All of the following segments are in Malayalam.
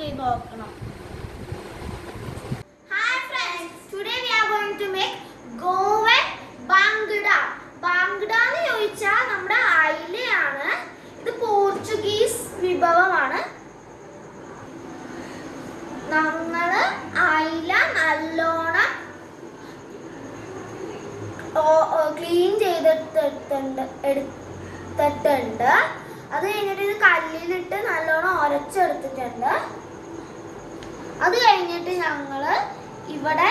ചെയ്ത് നോക്കണം. Hi friends, today we are going to make Goan Bangda. Bangda എന്ന് ചോദിച്ചാൽ നമ്മുടെ അയിലയാണ്. ഇത് പോർച്ചുഗീസ് വിഭവമാണ്. നമ്മള് അയില നല്ലോണം ക്ലീൻ ചെയ്തെടുത്തിട്ടുണ്ട്. അത് കഴിഞ്ഞിട്ട് ഇത് കല്ലിലിട്ട് നല്ലോണം ഉരച്ചെടുത്തിട്ടുണ്ട്. അത് കഴിഞ്ഞിട്ട് ഞങ്ങള് ഇവിടെ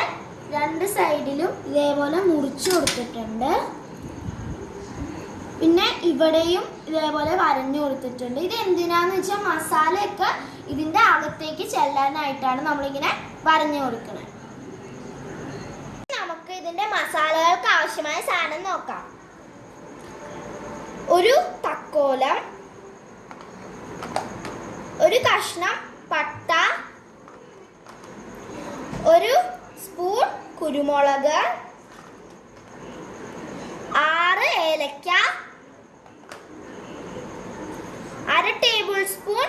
രണ്ട് സൈഡിലും ഇതേപോലെ മുറിച്ചു കൊടുത്തിട്ടുണ്ട്. പിന്നെ ഇവിടെയും ഇതേപോലെ വരഞ്ഞു കൊടുത്തിട്ടുണ്ട്. ഇത് എന്തിനാന്ന് വെച്ചാൽ മസാലയൊക്കെ ഇതിന്റെ അകത്തേക്ക് ചെല്ലാനായിട്ടാണ് നമ്മളിങ്ങനെ വരഞ്ഞു കൊടുക്കുന്നത്. നമുക്ക് ഇതിന്റെ മസാലകൾക്ക് ആവശ്യമായ സാധനം നോക്കാം. ഒരു തക്കോലം, ഒരു കഷ്ണം പട്ട, ഒരു സ്പൂൺ കുരുമുളക്, 6 ഏലക്ക, 1/2 ടേബിൾ സ്പൂൺ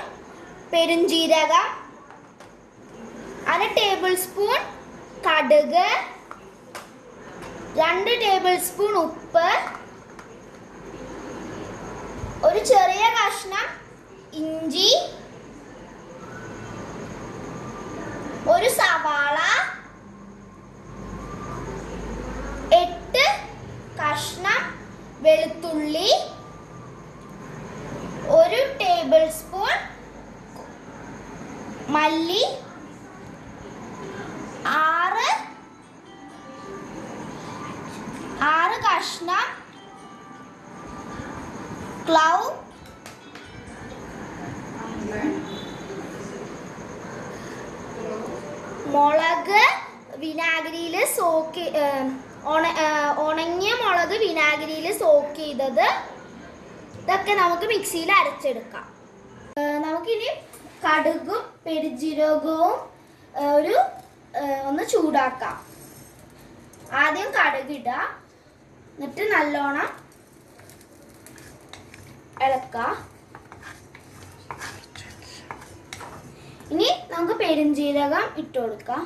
പെരുംജീരകം, 1/2 ടേബിൾ സ്പൂൺ കടുക്, 2 ടേബിൾ സ്പൂൺ ഉപ്പ്, ഒരു ചെറിയ കഷ്ണം ഇഞ്ചി, ഒരു സവാള, 8 കഷ്ണം വെളുത്തുള്ളി, 1 ടേബിൾ സ്പൂൺ മല്ലി, 6 കഷ്ണം ക്ലവ്, മുളക് വിനാഗിരിയിൽ ഉണങ്ങിയ മുളക് വിനാഗിരിയിൽ സോക്ക് ചെയ്തത്. ഇതൊക്കെ നമുക്ക് മിക്സിയിൽ അരച്ചെടുക്കാം. നമുക്കിനി കടുകും പെരുംജീരകവും ഒന്ന് ചൂടാക്കാം. ആദ്യം കടുകിടുക, എന്നിട്ട് നല്ലോണം ഇളക്കുക. ഇനി നമുക്ക് പെരുംജീരകം ഇട്ട് കൊടുക്കാം.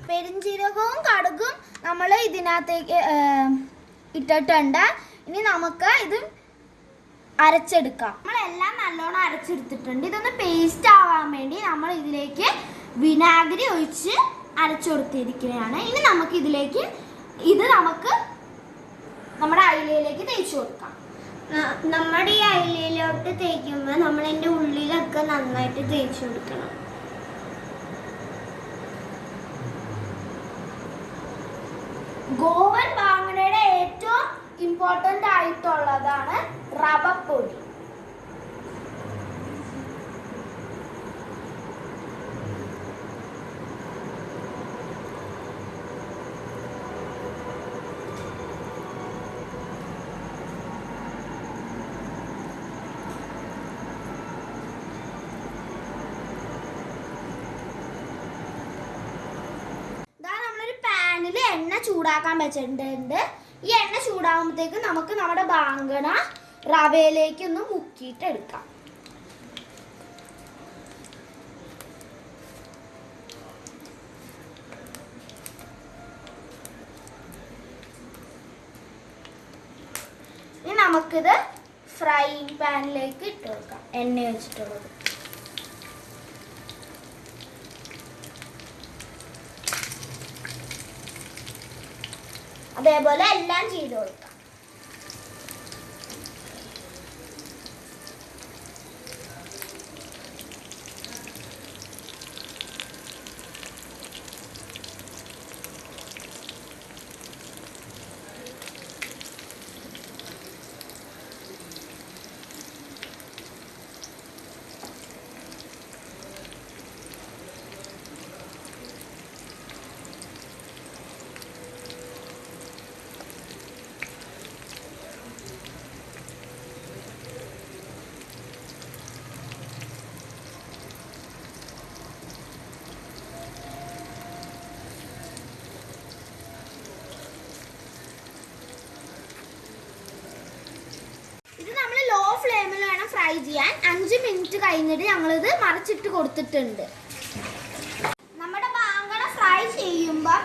പെരുംജീരകവും കടുകും നമ്മൾ ഇതിനകത്തേക്ക് ഇട്ടിട്ടുണ്ട്. ഇനി നമുക്ക് ഇത് അരച്ചെടുക്കാം. നമ്മളെല്ലാം നല്ലോണം അരച്ചെടുത്തിട്ടുണ്ട്. ഇതൊന്ന് പേസ്റ്റ് ആവാൻ വേണ്ടി നമ്മൾ ഇതിലേക്ക് വിനാഗിരി ഒഴിച്ച് അരച്ചു കൊടുത്തിരിക്കുകയാണ്. ഇനി നമുക്ക് ഇതിലേക്ക് നമുക്ക് നമ്മുടെ അയിലയിലേക്ക് തേച്ച് കൊടുക്കാം. നമ്മുടെ ഈ അയിലയിലോട്ട് തേക്കുമ്പോൾ നമ്മൾ അതിൻ്റെ ഉള്ളിലൊക്കെ നന്നായിട്ട് തേച്ച് കൊടുക്കണം. ഗോവൻ ബാംഗ്ഡയുടെ ഏറ്റവും ഇമ്പോർട്ടൻ്റ് ആയിട്ടുള്ളതാണ് റവ പൊടി. എണ്ണ ചൂടാക്കാൻ വെച്ചിട്ടുണ്ട്. ഈ എണ്ണ ചൂടാകുമ്പോഴത്തേക്ക് നമുക്ക് നമ്മുടെ ബാങ്കണ റവയിലേക്ക് ഒന്ന് മുക്കിയിട്ട് എടുക്കാം. ഇനി നമുക്കിത് ഫ്രൈയിങ് പാനിലേക്ക് ഇട്ട് കൊടുക്കാം, എണ്ണ വെച്ചിട്ടുള്ളത്. അതേപോലെ എല്ലാം ചെയ്ത് കൊടുക്കാം. ഫ്ലെയിമിൽ വേണം ഫ്രൈ ചെയ്യാൻ. 5 മിനിറ്റ് കഴിഞ്ഞിട്ട് ഞങ്ങളിത് മറിച്ചിട്ട് കൊടുത്തിട്ടുണ്ട്. നമ്മുടെ ബാങ്കട ഫ്രൈ ചെയ്യുമ്പോൾ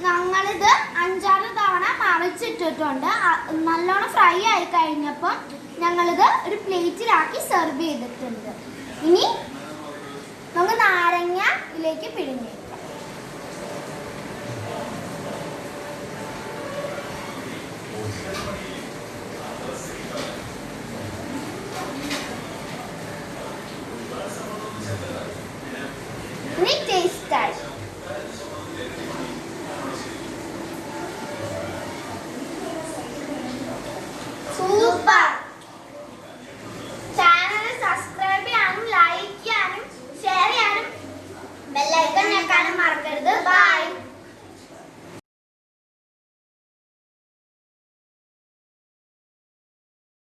ഞങ്ങളിത് 5-6 തവണ മറിച്ചിട്ടിട്ടുണ്ട്. നല്ലോണം ഫ്രൈ ആയി കഴിഞ്ഞപ്പോൾ ഞങ്ങളിത് ഒരു പ്ലേറ്റിലാക്കി സെർവ് ചെയ്തിട്ടുണ്ട്. ഇനി നമുക്ക് നാരങ്ങ ഇതിലേക്ക് പിഴിഞ്ഞ് ടേസ്റ്റായി. സൂപ്പർ.